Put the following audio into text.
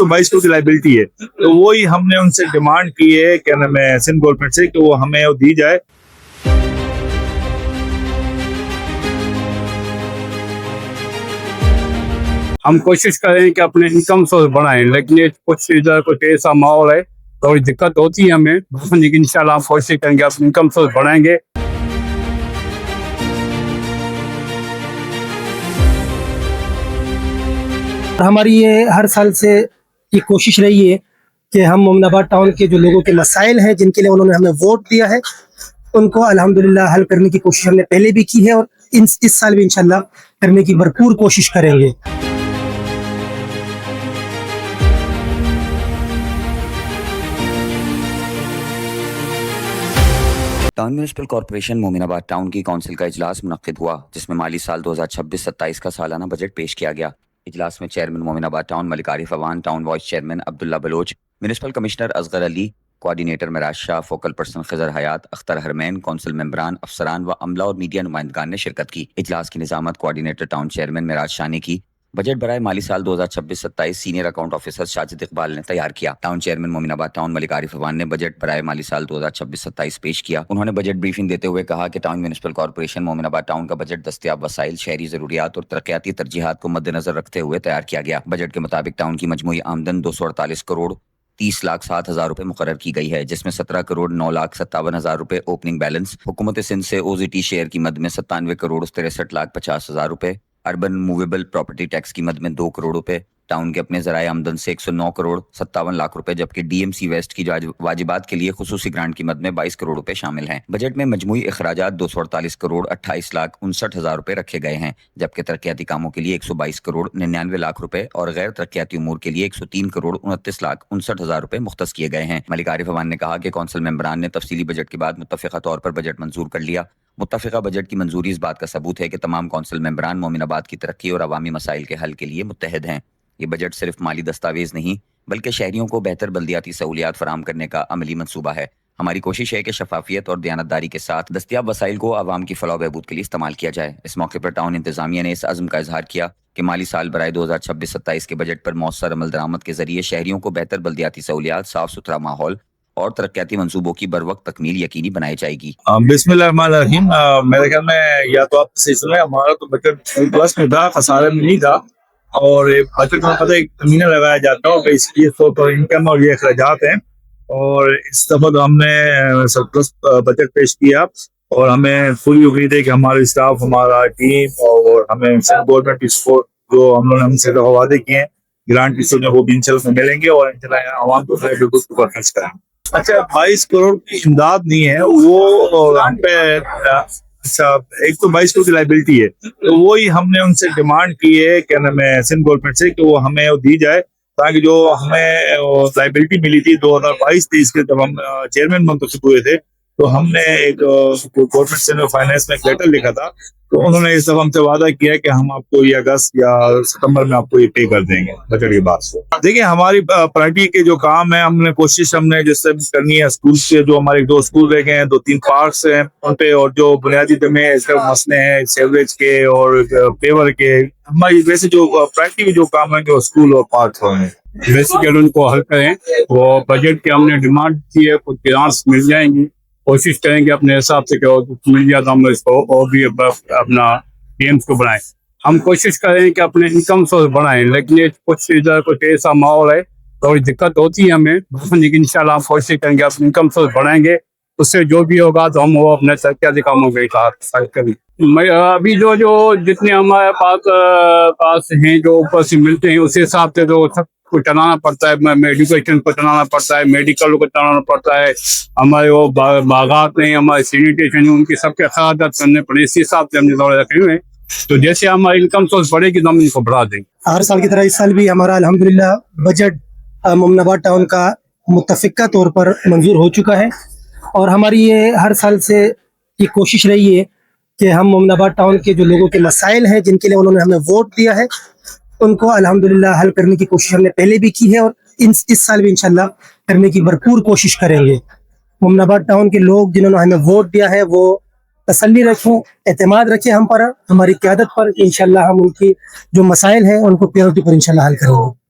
122 की लाइबिलिटी है, तो वही हमने उनसे डिमांड की है क्या नाम है सिंध गवर्नमेंट से कि वो हमें वो दी जाए। हम कोशिश करें कि अपने इनकम सोर्स बढ़ाएं, लेकिन ये कुछ इधर कुछ ऐसा माहौल है, थोड़ी दिक्कत होती है हमें, लेकिन इंशाल्लाह हम कोशिश करेंगे अपने इनकम सोर्स बढ़ाएंगे। हमारी ये हर साल से ये कोशिश रही है कि हम मोमिनाबाद टाउन के जो लोगों के मसाइल हैं, जिनके लिए उन्होंने हमें वोट दिया है, उनको अल्हम्दुलिल्लाह हल करने की कोशिश हमने पहले भी की है और इस साल भी इंशाल्लाह करने की भरपूर कोशिश करेंगे। Town municipal corporation Mominabad town की काउंसिल का इजलास मुनक्किद हुआ, जिसमें माली साल 2026-27 का सालाना बजट पेश किया गया। इजलास में chairman Mominabad town Malik Arif Awan, town vice chairman Abdullah Baloch, municipal commissioner Asghar Ali, coordinator Miraj Shah, focal person Khizar Hayat, Akhtar Harman, council मेंबरान, अफसरान व अमला और मीडिया नुमाइंदगान ने शिरकत की। इजलास की निजामत coordinator town chairman Miraj Shah ने की। बजट बराए माली साल 2026-27 senior account officer Sajid Iqbal ने तैयार किया। Town chairman Mominabad town Malik Arif Awan ने बजट बराए माली साल 2026-27 पेश किया। उन्होंने बजट ब्रीफिंग देते हुए कहा कि town municipal corporation Mominabad town का बजट दस्तयाब वसाइल, शहरी जरूरियात और तरक्याती तरजीहात को मद्देनजर रखते हुए तैयार किया गया। बजट के मुताबिक टाउन की मजमूई आमदन 248 करोड़ 30,07,000 रुपए मुकर्रर की गई है, जिसमें 17 करोड़ 9,57,000 रुपए ओपनिंग बैलेंस, हुकूमत सिंध से ओजीटी शेयर की मद में 97 करोड़ 63,50,000 रुपए, अर्बन मूवेबल प्रॉपर्टी टैक्स की मद में 2 करोड़ रुपए, टाउन के अपने जराए आमदन से 109 करोड़ 57 लाख रुपए, जबकि डीएमसी वेस्ट की वाजिबात के लिए खुसूसी ग्रांट की मद में 22 करोड़ रुपए शामिल हैं। बजट में मजमूई अखराजात 248 करोड़ 28,59,000 रुपए रखे गए हैं, जबकि तरक्याती कामों के लिए 122 करोड़ 99 लाख रुपए और गैर तरक्याती उमूर के लिए 103 करोड़ 29,59,000 रुपए मुख्तस किए गए हैं। मलिक आरिफ अवान ने कहा कि कौंसिल मेंबरान ने तफसीली बजट के बाद मुत्तफ़िक़ा तौर पर बजट मंजूर कर लिया। मुत्तफ़िक़ा बजट की मंजूरी इस बात का सबूत है कि तमाम कौंसिल मेंबरान मोमिनाबाद की तरक्की और अवामी मसाइल के हल के लिए मुत्तहद हैं। ये बजट सिर्फ माली दस्तावेज नहीं, बल्कि शहरियों को बेहतर बल्दियाती सहूलियात फराहम करने का अमली मंसूबा है। हमारी कोशिश है कि शफाफियत और दयानतदारी के साथ दस्तियाब वसाइल को आवाम की फलाह बहबूद के लिए इस्तेमाल किया जाए। इस मौके पर टाउन इंतजामिया ने इस अज़्म का इजहार किया कि माली साल बराए 2026-27 के बजट पर मौसर अमल दरामद के जरिए शहरियों को बेहतर बल्दियाती सहूलियात, साफ सुथरा माहौल और तरक्याती मंसूबों की बर वक्त तकमील यकीनी बनाई जाएगी। बिस्मिल्लाहिर्रहमानिर्रहीम। मेरे ख्याल में या तो आप सही सुन रहे हैं, हमारा तो बजट प्लस में था, खसारे में नहीं था। और बजट में पता एक महीना लगाया जाता है और इसकी तो इनकम और ये अखराजात हैं, और इस दफा तो हमने सरप्लस बजट पेश किया और हमें पूरी उम्मीद है कि हमारे स्टाफ, हमारा टीम और हमें गवर्नमेंट की सपोर्ट जो हम लोगों ने हमसे वादे किए हैं ग्रांट की सूरत में वो भी इंशाल्लाह मिलेंगे और इंशाल्लाह आवाम को खर्च करेंगे। अच्छा, 22 करोड़ की इमदाद नहीं है वो हम पे। अच्छा, 122 करोड़ की लाइबिलिटी है, तो वही हमने उनसे डिमांड की है क्या नाम है सिंध गवर्नमेंट से कि वो हमें वो दी जाए, ताकि जो हमें लाइबिलिटी मिली थी 2022-23 के जब हम चेयरमैन मुंतखब हुए थे, तो हमने एक गवर्नमेंट से फाइनेंस में एक लेटर लिखा था, तो उन्होंने इस दफा हमसे वादा किया कि हम आपको ये अगस्त या सितंबर में आपको ये पे कर देंगे बजट के बाद से। देखिए, हमारी पार्टी के जो काम है हमने कोशिश हमने जिससे करनी है, स्कूल से जो हमारे 2 स्कूल रह गए हैं, 2-3 पार्क्स हैं उन पे, और जो बुनियादी मसले हैं सेवरेज के और पेवर के, हमारी वैसे जो प्रायोरिटी के जो काम है जो स्कूल और पार्क हैं बेसिकली उनको हल करें। वो बजट की हमने डिमांड की है, कुछ ग्रांट्स मिल जाएंगी, कोशिश करेंगे अपने हिसाब से कि मिल जाए तो हम इसको और भी अपना गेम्स को बढ़ाएं। हम कोशिश करें कि अपने इनकम सोर्स बढ़ाएं, लेकिन ये कुछ इधर कुछ ऐसा माहौल है, थोड़ी दिक्कत होती है हमें, लेकिन इंशाल्लाह हम कोशिश करेंगे अपने इनकम सोर्स बढ़ाएंगे। उससे जो भी होगा तो हम वो अपने तरक्याती कामों के साथ करेंगे। अभी जो जितने हमारे पास हैं जो ऊपर से मिलते हैं, उस हिसाब से तो सब को चलाना पड़ता है, एजुकेशन को चलाना पड़ता है, मेडिकल को चलाना पड़ता है, हमारे वो बागात नहीं, हमारे सैनिटेशन है, उनकी सबके अखराजात करने पड़े। इसी हिसाब से हमने दौड़े रखे हुए हैं, तो जैसे हमारी इनकम सोर्स बढ़ेगी तो हम इनको बढ़ा देंगे। हर साल की तरह इस साल भी हमारा अल्हम्दुलिल्लाह बजट मोमिनाबाद टाउन का मुत्तफ़िक़ा तौर पर मंजूर हो चुका है, और हमारी ये हर साल से ये कोशिश रही है कि हम मोमिनाबाद टाउन के जो लोगों के मसाइल हैं, जिनके लिए उन्होंने हमें वोट दिया है, उनको अल्हम्दुलिल्लाह हल करने की कोशिश हमने पहले भी की है और इस साल भी इंशाल्लाह करने की भरपूर कोशिश करेंगे। मोमिनाबाद टाउन के लोग जिन्होंने हमें वोट दिया है वो तसल्ली रखें, एतमाद रखें हम पर, हमारी क़यादत पर। इंशाल्लाह हम उनकी जो मसाइल हैं उनको प्रायोरिटी पर इंशाल्लाह हल करेंगे।